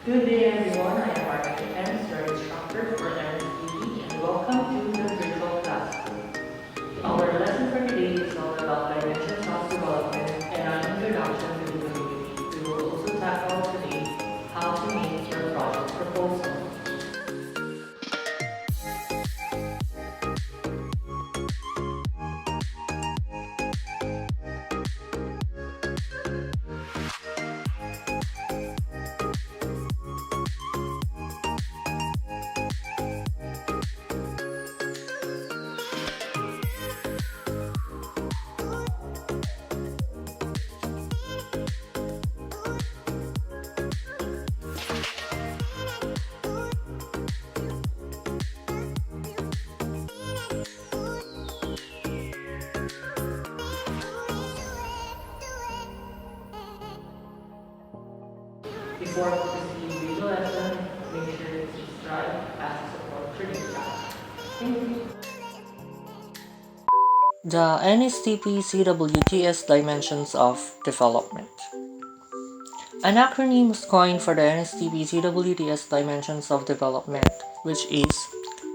Good day everyone, I am Arkiv, your instructor for NSTP, and welcome to the virtual classroom. Our lesson for today is all about dimensions of development and an introduction to the community. We will also tackle today how to make your project proposal. Before proceeding with the lesson, make sure to subscribe as support for this class. Thank you. The NSTP-CWTS Dimensions of Development. An acronym was coined for the NSTP-CWTS Dimensions of Development, which is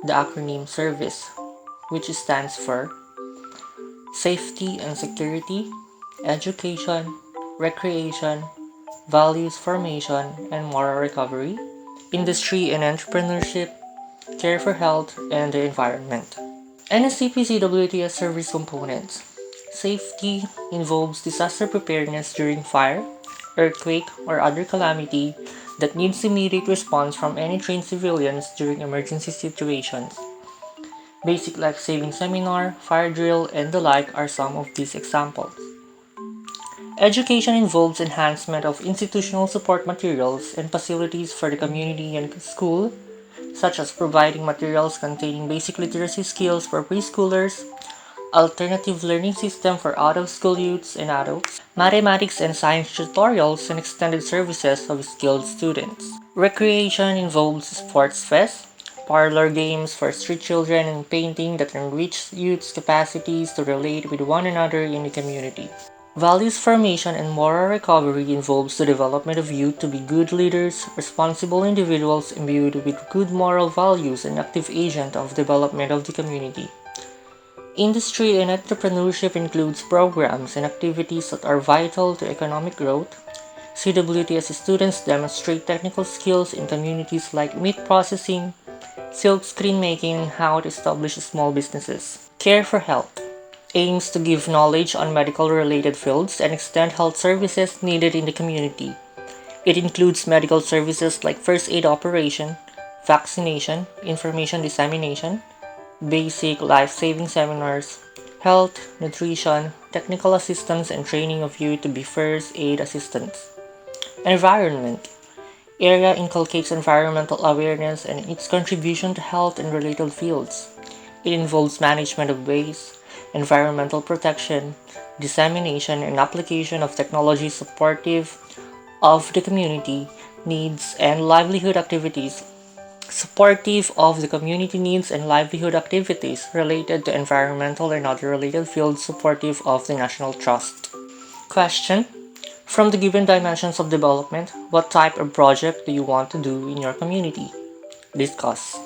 the acronym SERVICE, which stands for Safety and Security, Education, Recreation, Values Formation and Moral Recovery, Industry and Entrepreneurship, Care for Health, and the Environment. NSTP-CWTS service components. Safety involves disaster preparedness during fire, earthquake, or other calamity that needs immediate response from any trained civilians during emergency situations. Basic life-saving seminar, fire drill, and the like are some of these examples. Education involves enhancement of institutional support materials and facilities for the community and school, such as providing materials containing basic literacy skills for preschoolers, alternative learning system for out-of-school youths and adults, mathematics and science tutorials, and extended services of skilled students. Recreation involves sports fest, parlor games for street children, and painting that enrich youth's capacities to relate with one another in the community. Values formation and moral recovery involves the development of youth to be good leaders, responsible individuals imbued with good moral values and active agent of development of the community. Industry and entrepreneurship includes programs and activities that are vital to economic growth. CWTS students demonstrate technical skills in communities like meat processing, silk screen making, and how to establish small businesses. Care for health aims to give knowledge on medical related fields and extend health services needed in the community. It includes medical services like first aid operation, vaccination, information dissemination, basic life-saving seminars, health, nutrition, technical assistance and training of youth to be first aid assistants. Environment area inculcates environmental awareness and its contribution to health and related fields. It involves management of waste, environmental protection, dissemination and application of technology supportive of the community needs and livelihood activities supportive of the community needs and livelihood activities related to environmental and other related fields supportive of the national trust. Question: from the given dimensions of development, what type of project do you want to do in your community? Discuss.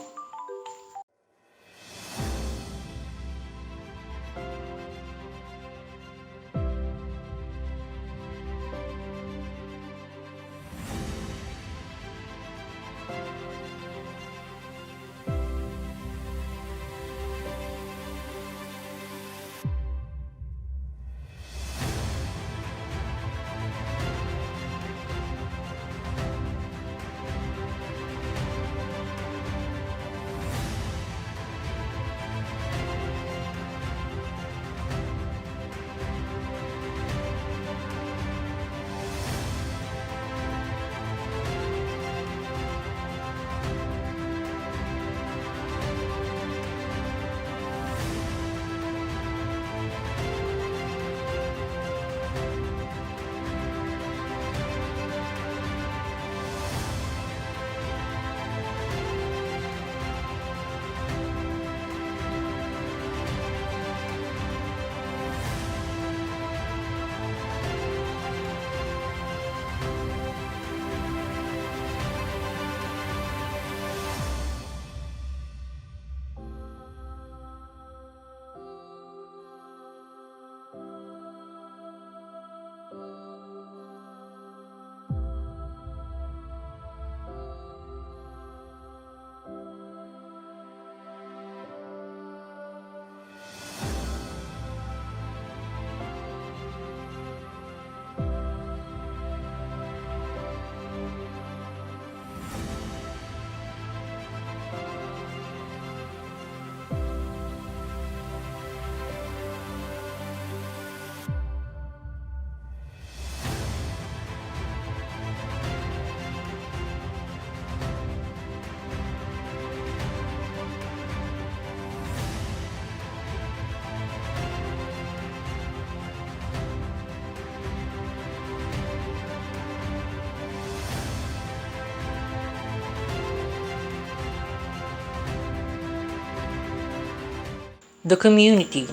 The community.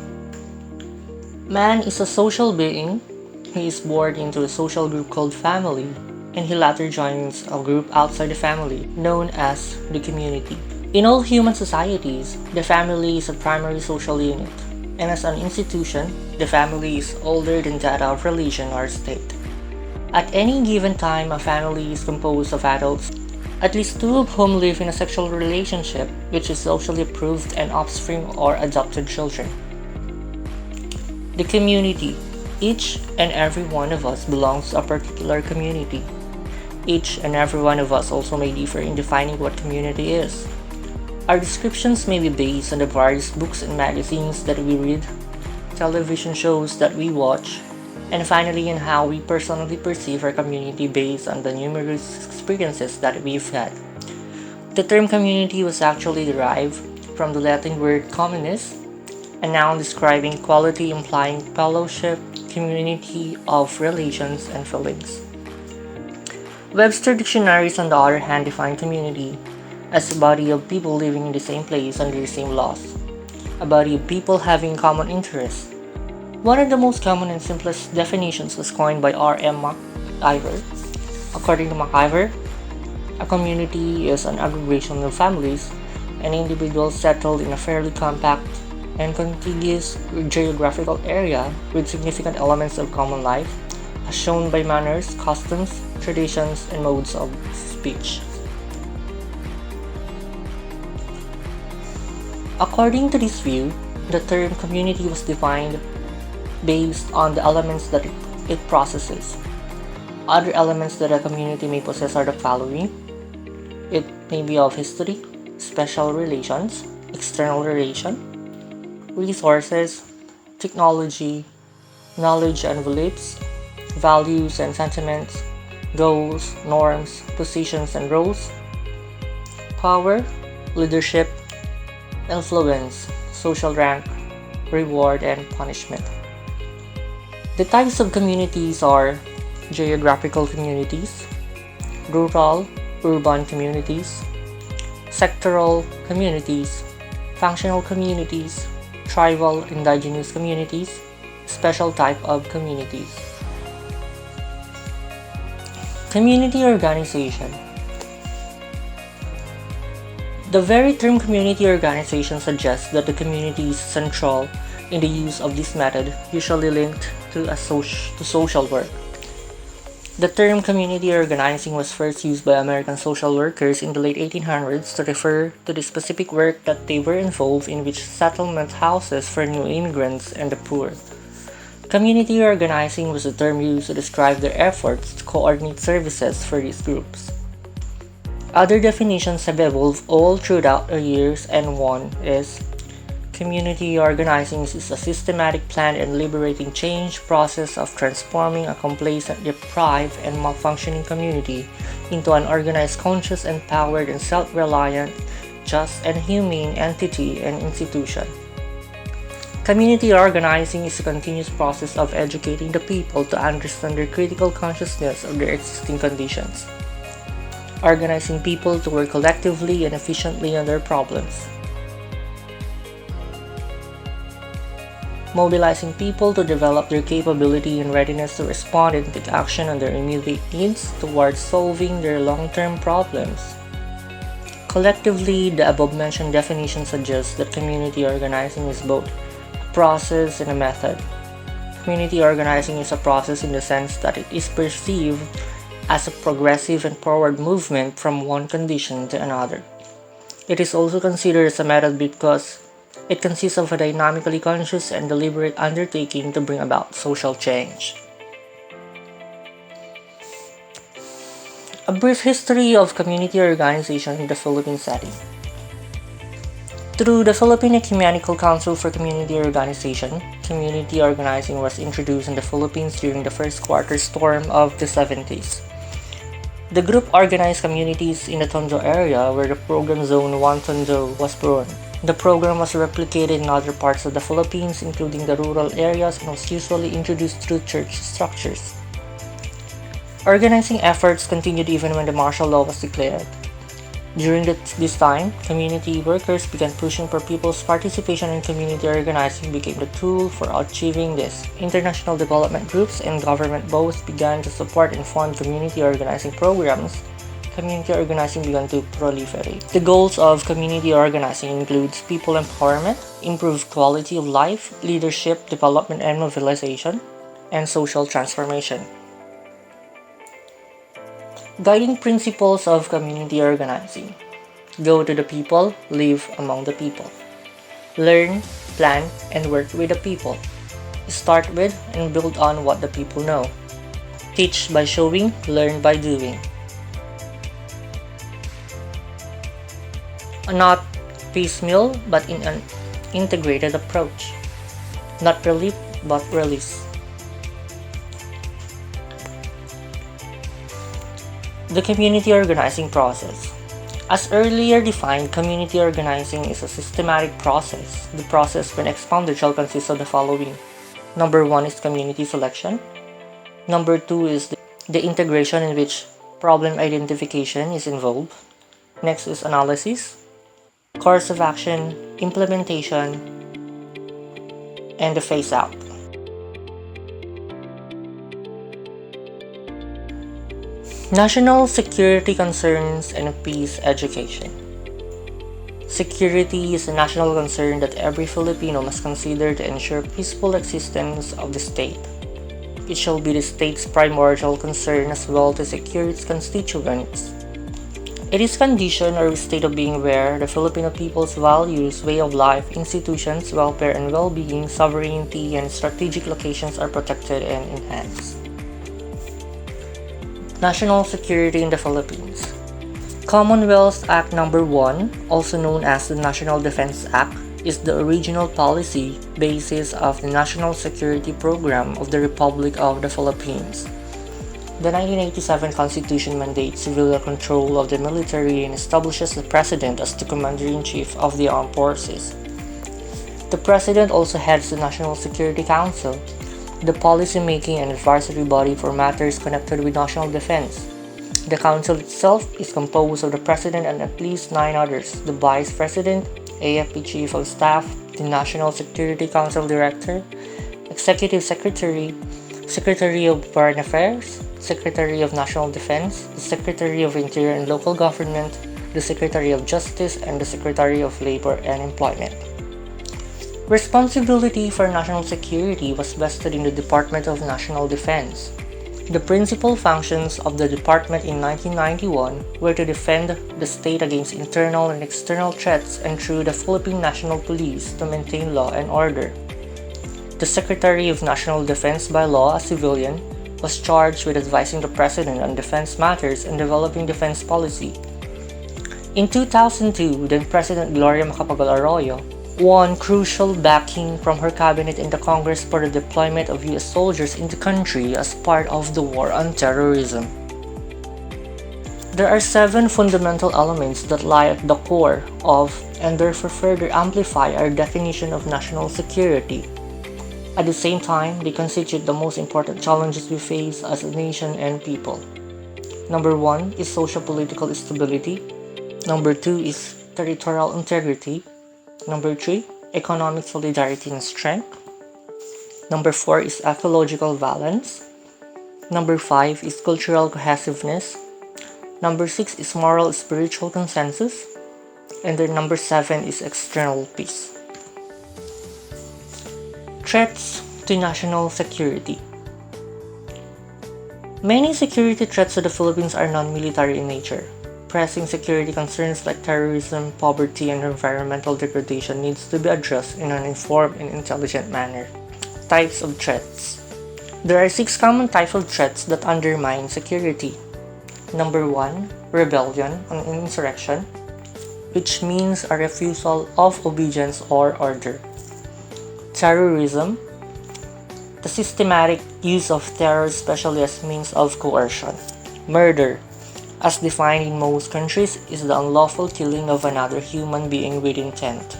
Man is a social being. He is born into a social group called family, and he later joins a group outside the family, known as the community. In all human societies, the family is a primary social unit, and as an institution, the family is older than that of religion or state. At any given time, a family is composed of adults, at least two of whom live in a sexual relationship, which is socially approved, and offspring or adopted children. The community. Each and every one of us belongs to a particular community. Each and every one of us also may differ in defining what community is. Our descriptions may be based on the various books and magazines that we read, television shows that we watch, and finally in how we personally perceive our community based on the numerous experiences that we've had. The term community was actually derived from the Latin word communis, a noun describing quality implying fellowship, community of relations and feelings. Webster dictionaries, on the other hand, define community as a body of people living in the same place under the same laws, a body of people having common interests. One of the most common and simplest definitions was coined by R.M. McIver. According to McIver, a community is an aggregation of families and individuals settled in a fairly compact and contiguous geographical area with significant elements of common life, as shown by manners, customs, traditions, and modes of speech. According to this view, the term community was defined based on the elements that it processes. Other elements that a community may possess are the following. It may be of history, special relations, external relation, resources, technology, knowledge and beliefs, values and sentiments, goals, norms, positions and roles, power, leadership, influence, social rank, reward, and punishment. The types of communities are geographical communities, rural, urban communities, sectoral communities, functional communities, tribal, indigenous communities, special type of communities. Community organization. The very term community organization suggests that the community is central in the use of this method, usually linked to social work. The term community organizing was first used by American social workers in the late 1800s to refer to the specific work that they were involved in, which settlement houses for new immigrants and the poor. Community organizing was the term used to describe their efforts to coordinate services for these groups. Other definitions have evolved all throughout the years, and one is community organizing is a systematic, planned, and liberating change process of transforming a complacent, deprived, and malfunctioning community into an organized, conscious, empowered, and self-reliant, just, and humane entity and institution. Community organizing is a continuous process of educating the people to understand their critical consciousness of their existing conditions, organizing people to work collectively and efficiently on their problems, mobilizing people to develop their capability and readiness to respond and take action on their immediate needs towards solving their long-term problems. Collectively, the above-mentioned definition suggests that community organizing is both a process and a method. Community organizing is a process in the sense that it is perceived as a progressive and forward movement from one condition to another. It is also considered as a method because it consists of a dynamically conscious and deliberate undertaking to bring about social change. A brief history of community organization in the Philippine setting. Through the Philippine Ecumenical Council for Community Organization, community organizing was introduced in the Philippines during the first quarter storm of the 70s. The group organized communities in the Tondo area where the program Zone 1 Tondo was born. The program was replicated in other parts of the Philippines, including the rural areas, and was usually introduced through church structures. Organizing efforts continued even when the martial law was declared. This time, community workers began pushing for people's participation in community organizing became the tool for achieving this. International development groups and government both began to support and fund community organizing programs. Community organizing began to proliferate. The goals of community organizing includes people empowerment, improved quality of life, leadership development and mobilization, and social transformation. Guiding principles of community organizing. Go to the people, live among the people. Learn, plan, and work with the people. Start with and build on what the people know. Teach by showing, learn by doing. Not piecemeal, but in an integrated approach. Not relief, but release. The community organizing process. As earlier defined, community organizing is a systematic process. The process, when expounded, shall consist of the following. Number 1 is community selection. Number 2 is the integration, in which problem identification is involved. Next is analysis, course of action, implementation, and the phase out. National security concerns and peace education. Security is a national concern that every Filipino must consider to ensure peaceful existence of the state. It shall be the state's primordial concern as well to secure its constituents. It is condition or state of being where the Filipino people's values, way of life, institutions, welfare and well-being, sovereignty, and strategic locations are protected and enhanced. National security in the Philippines. Commonwealth Act No. 1, also known as the National Defense Act, is the original policy basis of the national security program of the Republic of the Philippines. The 1987 Constitution mandates civilian control of the military and establishes the President as the Commander-in-Chief of the Armed Forces. The President also heads the National Security Council, the policy-making and advisory body for matters connected with national defense. The council itself is composed of the President and at least 9 others, the Vice President, AFP Chief of Staff, the National Security Council Director, Executive Secretary, Secretary of Foreign Affairs, Secretary of National Defense, the Secretary of Interior and Local Government, the Secretary of Justice, and the Secretary of Labor and Employment. Responsibility for national security was vested in the Department of National Defense. The principal functions of the department in 1991 were to defend the state against internal and external threats and through the Philippine National Police to maintain law and order. The Secretary of National Defense by law, a civilian, was charged with advising the President on defense matters and developing defense policy. In 2002, then President Gloria Macapagal Arroyo won crucial backing from her cabinet and the Congress for the deployment of U.S. soldiers in the country as part of the war on terrorism. There are 7 fundamental elements that lie at the core of and therefore further amplify our definition of national security. At the same time, they constitute the most important challenges we face as a nation and people. Number 1 is socio-political stability. Number 2 is territorial integrity. Number 3, economic solidarity and strength. Number 4 is ecological balance. Number 5 is cultural cohesiveness. Number 6 is moral spiritual consensus. And then number 7 is external peace. Threats to national security. Many security threats to the Philippines are non-military in nature. Pressing security concerns like terrorism, poverty, and environmental degradation needs to be addressed in an informed and intelligent manner. Types of threats. There are 6 common types of threats that undermine security. Number 1, rebellion and insurrection, which means a refusal of obedience or order. Terrorism, the systematic use of terror, especially as means of coercion. Murder, as defined in most countries, is the unlawful killing of another human being with intent.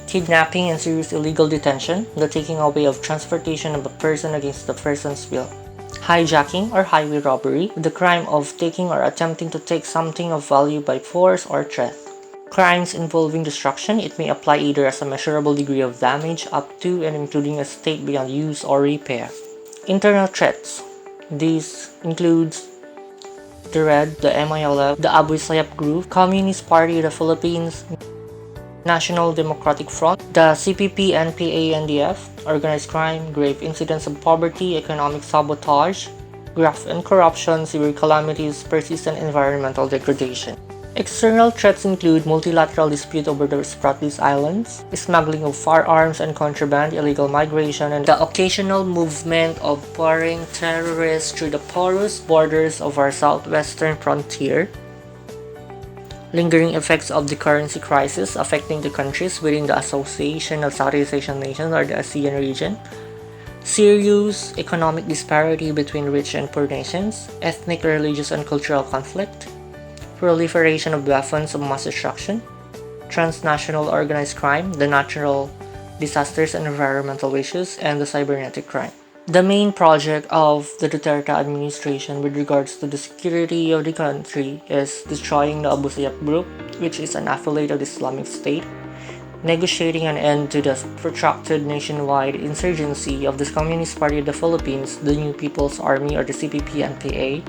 Kidnapping and serious illegal detention, the taking away of transportation of a person against the person's will. hijacking or highway robbery, the crime of taking or attempting to take something of value by force or threat. Crimes involving destruction, it may apply either as a measurable degree of damage up to and including a state beyond use or repair. Internal threats. These includes the RED, the MILF, the Abu Sayyaf Group, Communist Party of the Philippines, National Democratic Front, the CPP, NPA, NDF, organized crime, grave incidents of poverty, economic sabotage, graft and corruption, severe calamities, persistent environmental degradation. External threats include multilateral dispute over the Spratleys Islands, smuggling of firearms and contraband, illegal migration, and the occasional movement of foreign terrorists through the porous borders of our southwestern frontier. Lingering effects of the currency crisis affecting the countries within the Association of Southeast Asian Nations or the ASEAN region. Serious economic disparity between rich and poor nations, ethnic, religious, and cultural conflict, proliferation of weapons of mass destruction, transnational organized crime, the natural disasters and environmental issues, and the cybernetic crime. The main project of the Duterte administration with regards to the security of the country is destroying the Abu Sayyaf group, which is an affiliate of the Islamic State, negotiating an end to the protracted nationwide insurgency of the Communist Party of the Philippines, the New People's Army or the CPP-NPA,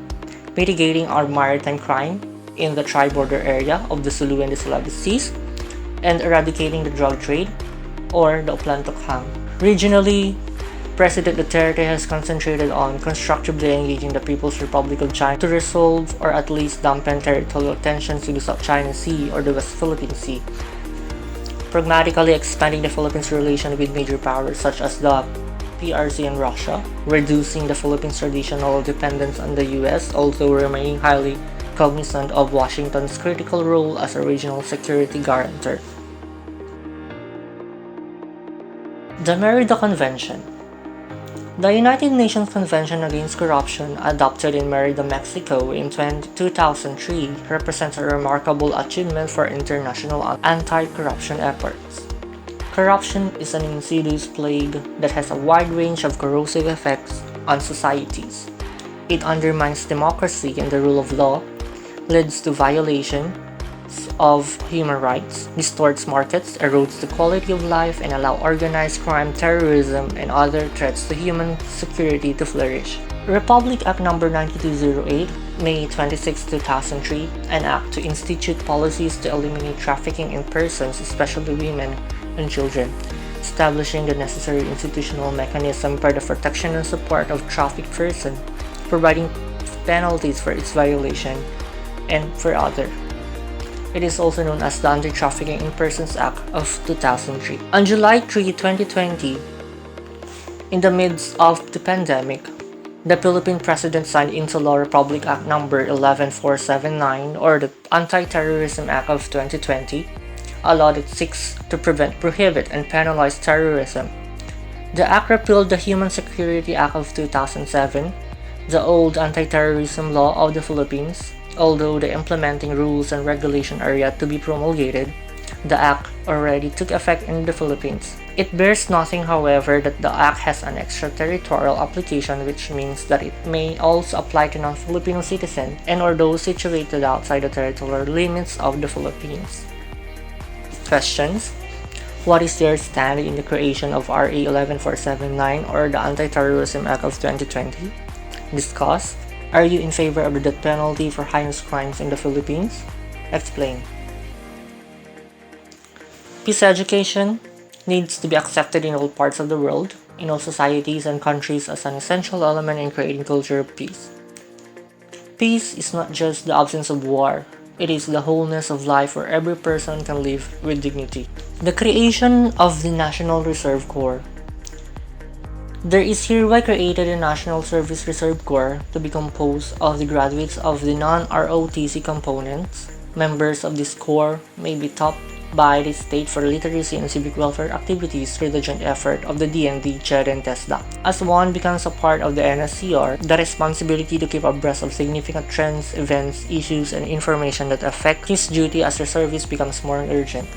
mitigating our maritime crime in the tri-border area of the Sulu and the Celebes Seas, and eradicating the drug trade or the Oplantok Hang. Regionally, President Duterte has concentrated on constructively engaging the People's Republic of China to resolve or at least dampen territorial tensions in the South China Sea or the West Philippine Sea, pragmatically expanding the Philippines' relation with major powers such as the PRC and Russia, reducing the Philippines' traditional dependence on the US, also remaining highly cognizant of Washington's critical role as a regional security guarantor. The Merida Convention. The United Nations Convention Against Corruption, adopted in Merida, Mexico in 2003, represents a remarkable achievement for international anti-corruption efforts. Corruption is an insidious plague that has a wide range of corrosive effects on societies. It undermines democracy and the rule of law, leads to violations of human rights, distorts markets, erodes the quality of life, and allows organized crime, terrorism, and other threats to human security to flourish. Republic Act No. 9208, May 26, 2003, an act to institute policies to eliminate trafficking in persons, especially women and children, establishing the necessary institutional mechanism for the protection and support of trafficked persons, providing penalties for its violation, and for other. It is also known as the Anti-Trafficking in Persons Act of 2003. On July 3, 2020, in the midst of the pandemic, the Philippine President signed into law Republic Act No. 11479 or the Anti-Terrorism Act of 2020, a law that seeks to prevent, prohibit, and penalize terrorism. The act repealed the Human Security Act of 2007, the old anti-terrorism law of the Philippines. Although the implementing rules and regulation are yet to be promulgated, the act already took effect in the Philippines. It bears noting, however, that the act has an extraterritorial application, which means that it may also apply to non-Filipino citizens and or those situated outside the territorial limits of the Philippines. Questions: what is your stand in the creation of RA 11479 or the Anti-Terrorism Act of 2020? Discuss: are you in favor of the death penalty for heinous crimes in the Philippines? Explain. Peace education needs to be accepted in all parts of the world, in all societies and countries as an essential element in creating culture of peace. Peace is not just the absence of war, it is the wholeness of life where every person can live with dignity. The creation of the National Reserve Corps. There is hereby created a National Service Reserve Corps to be composed of the graduates of the non-ROTC components. Members of this corps may be taught by the state for literacy and civic welfare activities through the joint effort of the DND, CHED, and TESDA. As one becomes a part of the NSCR, the responsibility to keep abreast of significant trends, events, issues, and information that affect his duty as reservist becomes more urgent.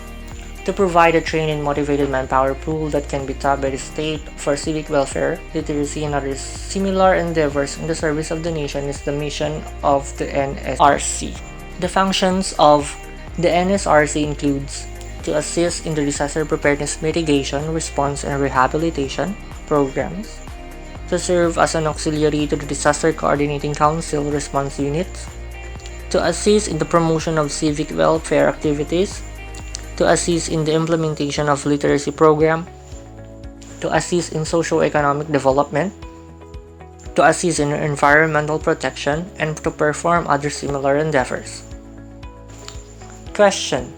To provide a trained and motivated manpower pool that can be tapped by the state for civic welfare, literacy, and other similar endeavors in the service of the nation is the mission of the NSRC. The functions of the NSRC includes to assist in the disaster preparedness mitigation, response, and rehabilitation programs, to serve as an auxiliary to the Disaster Coordinating Council response units, to assist in the promotion of civic welfare activities, to assist in the implementation of literacy program, to assist in socio-economic development, to assist in environmental protection, and to perform other similar endeavors. Question: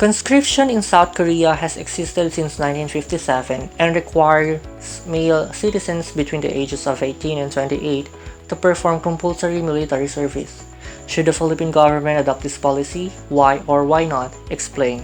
Conscription in South Korea has existed since 1957 and requires male citizens between the ages of 18 and 28 to perform compulsory military service. Should the Philippine government adopt this policy? Why or why not? Explain.